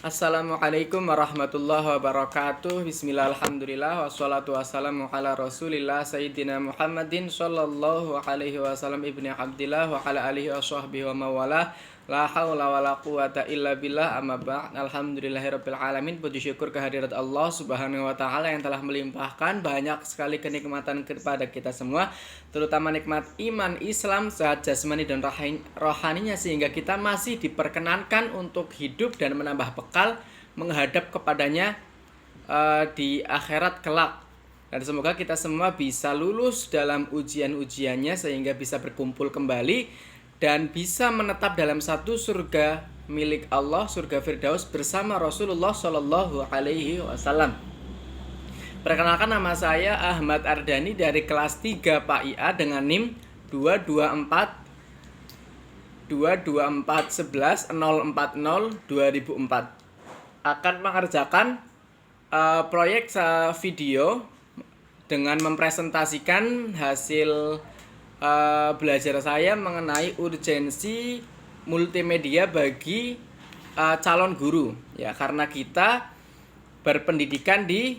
Assalamualaikum warahmatullahi wabarakatuh. Bismillah, alhamdulillah, wassalatu wassalamu ala rasulillah Sayyidina Muhammadin sallallahu alaihi wasallam ibni abdillah wa ala alihi wa sahbihi wa mawalah. La hawla wa la quwata illa billah, amma ba'd. Alhamdulillahirabbil alamin. Puji syukur kehadirat Allah Subhanahu wa taala yang telah melimpahkan banyak sekali kenikmatan kepada kita semua, terutama nikmat iman, Islam, sehat jasmani dan rohaninya, sehingga kita masih diperkenankan untuk hidup dan menambah bekal menghadap kepadanya di akhirat kelak. Dan semoga kita semua bisa lulus dalam ujian-ujiannya sehingga bisa berkumpul kembali dan bisa menetap dalam satu surga milik Allah, surga Firdaus bersama Rasulullah Shallallahu Alaihi Wasallam. Perkenalkan, nama saya Ahmad Ardani dari kelas 3 PAIA dengan NIM 2241104002004. Akan mengerjakan proyek video dengan mempresentasikan hasil belajar saya mengenai urgensi multimedia bagi calon guru, ya, karena kita berpendidikan di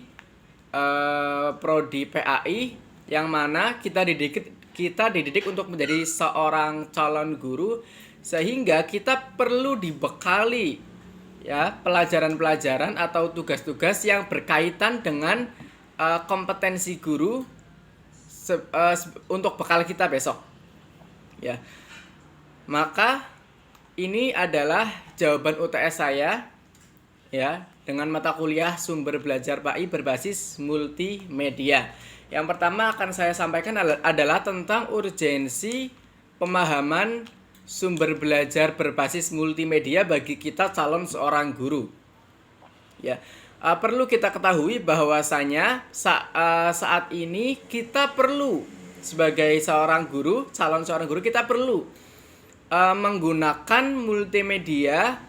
prodi PAI yang mana kita dididik untuk menjadi seorang calon guru, sehingga kita perlu dibekali, ya, pelajaran-pelajaran atau tugas-tugas yang berkaitan dengan kompetensi guru untuk bekal kita besok, ya. Maka ini adalah jawaban UTS saya, ya, dengan mata kuliah sumber belajar PAI berbasis multimedia. Yang pertama akan saya sampaikan adalah tentang urgensi pemahaman sumber belajar berbasis multimedia bagi kita calon seorang guru, ya. Perlu kita ketahui bahwasanya saat ini kita perlu, sebagai seorang guru, calon seorang guru, kita perlu menggunakan multimedia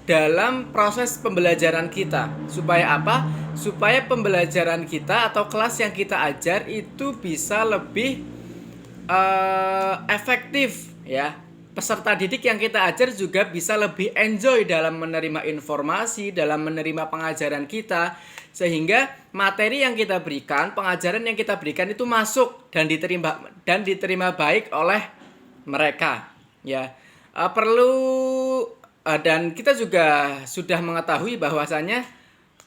dalam proses pembelajaran kita. Supaya apa? Supaya pembelajaran kita atau kelas yang kita ajar itu bisa lebih efektif, ya. Peserta didik yang kita ajar juga bisa lebih enjoy dalam menerima informasi, dalam menerima pengajaran kita, sehingga materi yang kita berikan, pengajaran yang kita berikan itu masuk dan diterima baik oleh mereka, ya. Dan kita juga sudah mengetahui bahwasanya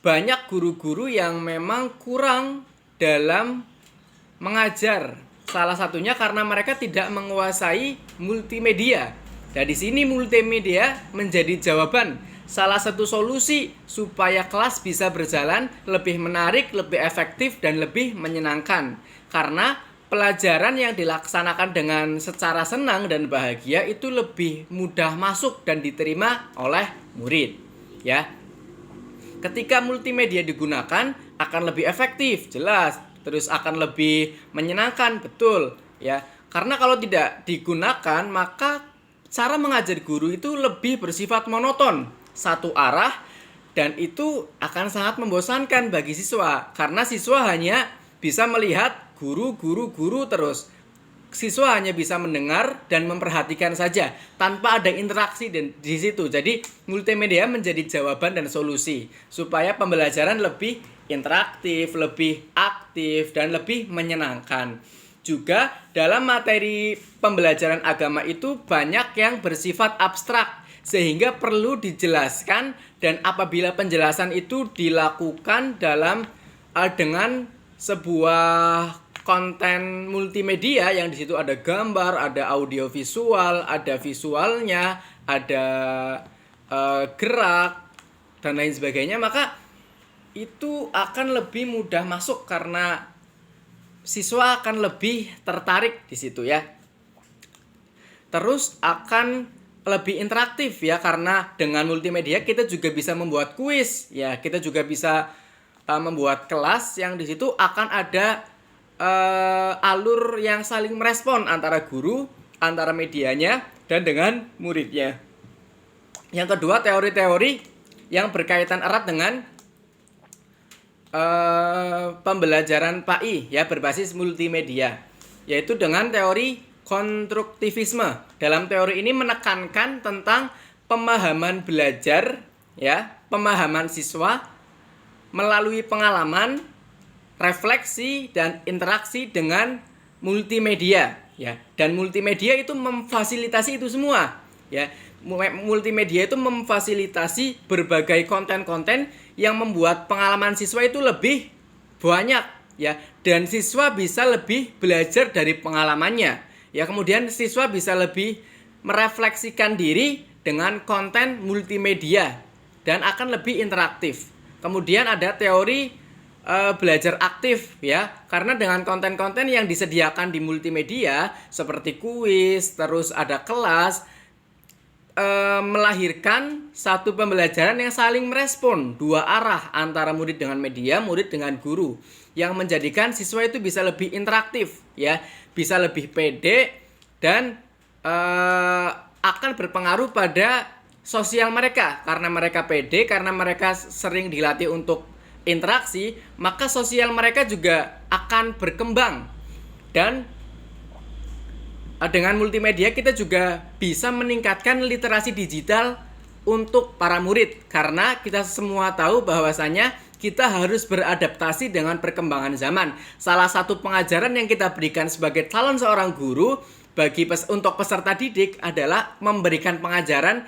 banyak guru-guru yang memang kurang dalam mengajar. Salah satunya karena mereka tidak menguasai multimedia. Dan di sini multimedia menjadi jawaban, salah satu solusi supaya kelas bisa berjalan lebih menarik, lebih efektif, dan lebih menyenangkan. Karena pelajaran yang dilaksanakan dengan secara senang dan bahagia itu lebih mudah masuk dan diterima oleh murid, ya. Ketika multimedia digunakan akan lebih efektif, jelas. Terus akan lebih menyenangkan, betul, ya. Karena kalau tidak digunakan, maka cara mengajar guru itu lebih bersifat monoton, satu arah, dan itu akan sangat membosankan bagi siswa. Karena siswa hanya bisa melihat guru terus. Siswa hanya bisa mendengar dan memperhatikan saja tanpa ada interaksi di situ. Jadi multimedia menjadi jawaban dan solusi supaya pembelajaran lebih interaktif, lebih aktif, dan lebih menyenangkan. Juga dalam materi pembelajaran agama itu banyak yang bersifat abstrak, sehingga perlu dijelaskan, dan apabila penjelasan itu dilakukan dengan sebuah konten multimedia yang di situ ada gambar, ada audio visual, ada visualnya, ada gerak dan lain sebagainya, maka itu akan lebih mudah masuk karena siswa akan lebih tertarik di situ, ya. Terus akan lebih interaktif, ya, karena dengan multimedia kita juga bisa membuat kuis, ya. Kita juga bisa membuat kelas yang di situ akan ada alur yang saling merespon antara guru, antara medianya, dan dengan muridnya. Yang kedua, teori-teori yang berkaitan erat dengan pembelajaran PAI, ya, berbasis multimedia, yaitu dengan teori konstruktivisme. Dalam teori ini menekankan tentang pemahaman belajar ya, pemahaman siswa melalui pengalaman, refleksi dan interaksi dengan multimedia, ya. Dan multimedia itu memfasilitasi itu semua, ya. Multimedia itu memfasilitasi berbagai konten-konten yang membuat pengalaman siswa itu lebih banyak, ya. Dan siswa bisa lebih belajar dari pengalamannya, ya. Kemudian siswa bisa lebih merefleksikan diri dengan konten multimedia dan akan lebih interaktif. Kemudian ada teori belajar aktif, ya, karena dengan konten-konten yang disediakan di multimedia seperti kuis, terus ada kelas, melahirkan satu pembelajaran yang saling merespon, dua arah antara murid dengan media, murid dengan guru, yang menjadikan siswa itu bisa lebih interaktif, ya, bisa lebih pede dan akan berpengaruh pada sosial mereka. Karena mereka pede, karena mereka sering dilatih untuk interaksi, maka sosial mereka juga akan berkembang. Dan dengan multimedia kita juga bisa meningkatkan literasi digital untuk para murid, karena kita semua tahu bahwasanya kita harus beradaptasi dengan perkembangan zaman. Salah satu pengajaran yang kita berikan sebagai calon seorang guru untuk peserta didik adalah memberikan pengajaran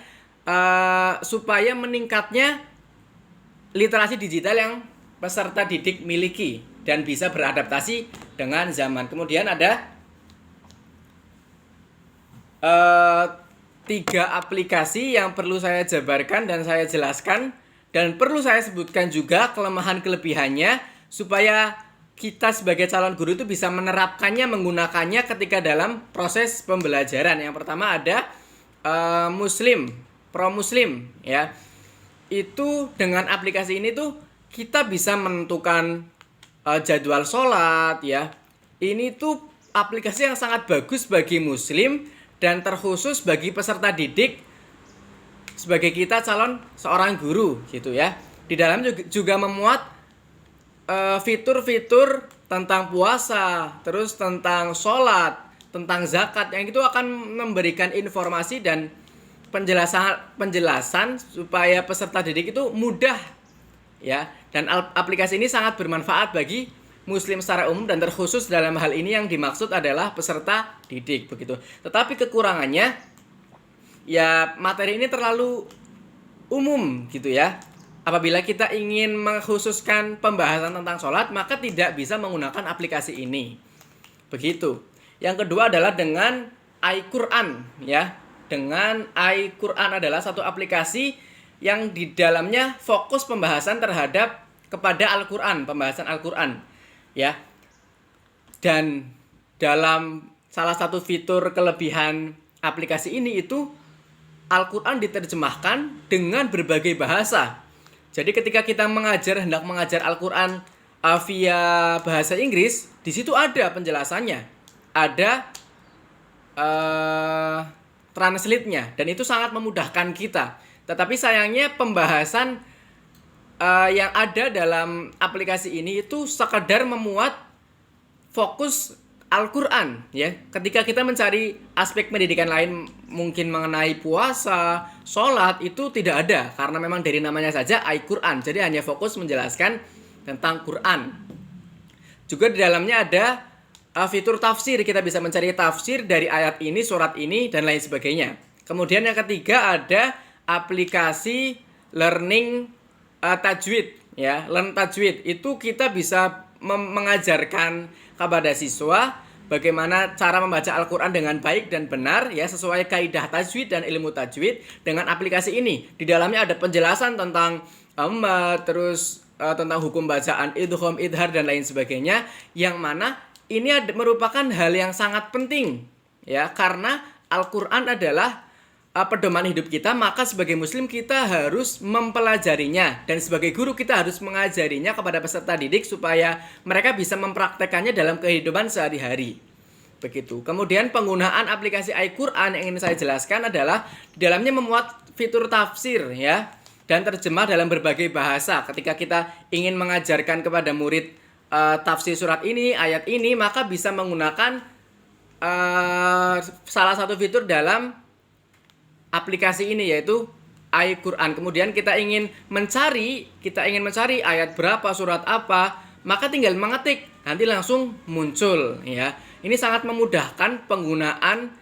supaya meningkatnya literasi digital yang peserta didik miliki dan bisa beradaptasi dengan zaman. Kemudian ada 3 aplikasi yang perlu saya jabarkan dan saya jelaskan, dan perlu saya sebutkan juga kelemahan kelebihannya supaya kita sebagai calon guru itu bisa menerapkannya, menggunakannya ketika dalam proses pembelajaran. Yang pertama ada Pro Muslim, ya. Itu dengan aplikasi ini tuh kita bisa menentukan jadwal sholat, ya. Ini tuh aplikasi yang sangat bagus bagi muslim dan terkhusus bagi peserta didik sebagai kita calon seorang guru, gitu ya. Di dalam juga memuat fitur-fitur tentang puasa, terus tentang sholat, tentang zakat, yang itu akan memberikan informasi dan penjelasan supaya peserta didik itu mudah, ya. Dan aplikasi ini sangat bermanfaat bagi muslim secara umum dan terkhusus dalam hal ini yang dimaksud adalah peserta didik, begitu. Tetapi kekurangannya, ya, materi ini terlalu umum, gitu ya. Apabila kita ingin mengkhususkan pembahasan tentang sholat, maka tidak bisa menggunakan aplikasi ini. Begitu. Yang kedua adalah dengan iQuran, ya. Dengan iQuran adalah satu aplikasi yang di dalamnya fokus pembahasan terhadap kepada Al-Quran, pembahasan Al-Quran, ya. Dan dalam salah satu fitur kelebihan aplikasi ini itu Al-Quran diterjemahkan dengan berbagai bahasa. Jadi ketika kita hendak mengajar Al-Quran via bahasa Inggris, di situ ada penjelasannya, ada translate-nya, dan itu sangat memudahkan kita. Tetapi sayangnya pembahasan yang ada dalam aplikasi ini itu sekadar memuat fokus Al-Quran, ya. Ketika kita mencari aspek pendidikan lain, mungkin mengenai puasa, sholat, itu tidak ada, karena memang dari namanya saja iQuran, jadi hanya fokus menjelaskan tentang Quran. Juga di dalamnya ada fitur tafsir, kita bisa mencari tafsir dari ayat ini, surat ini, dan lain sebagainya. Kemudian yang ketiga ada aplikasi learning tajwid, ya. Learn tajwid itu kita bisa mengajarkan kepada siswa bagaimana cara membaca Al-Quran dengan baik dan benar, ya, sesuai kaidah tajwid dan ilmu tajwid dengan aplikasi ini. Di dalamnya ada penjelasan tentang terus tentang hukum bacaan, idgham, idhar, dan lain sebagainya, yang mana ini merupakan hal yang sangat penting, ya, karena Al-Quran adalah pedoman hidup kita, maka sebagai muslim kita harus mempelajarinya, dan sebagai guru kita harus mengajarinya kepada peserta didik supaya mereka bisa mempraktekannya dalam kehidupan sehari-hari. Begitu. Kemudian penggunaan aplikasi iQuran yang ingin saya jelaskan adalah di dalamnya memuat fitur tafsir, ya, dan terjemah dalam berbagai bahasa. Ketika kita ingin mengajarkan kepada murid tafsir surat ini, ayat ini, maka bisa menggunakan salah satu fitur dalam aplikasi ini, yaitu ayat Quran, kemudian kita ingin mencari ayat berapa, surat apa, maka tinggal mengetik, nanti langsung muncul ya. Ini sangat memudahkan penggunaan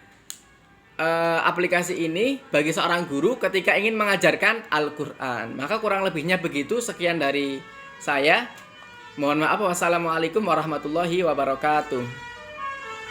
aplikasi ini bagi seorang guru ketika ingin mengajarkan Al-Quran. Maka kurang lebihnya begitu. Sekian dari saya. Mohon maaf. Wassalamualaikum warahmatullahi wabarakatuh.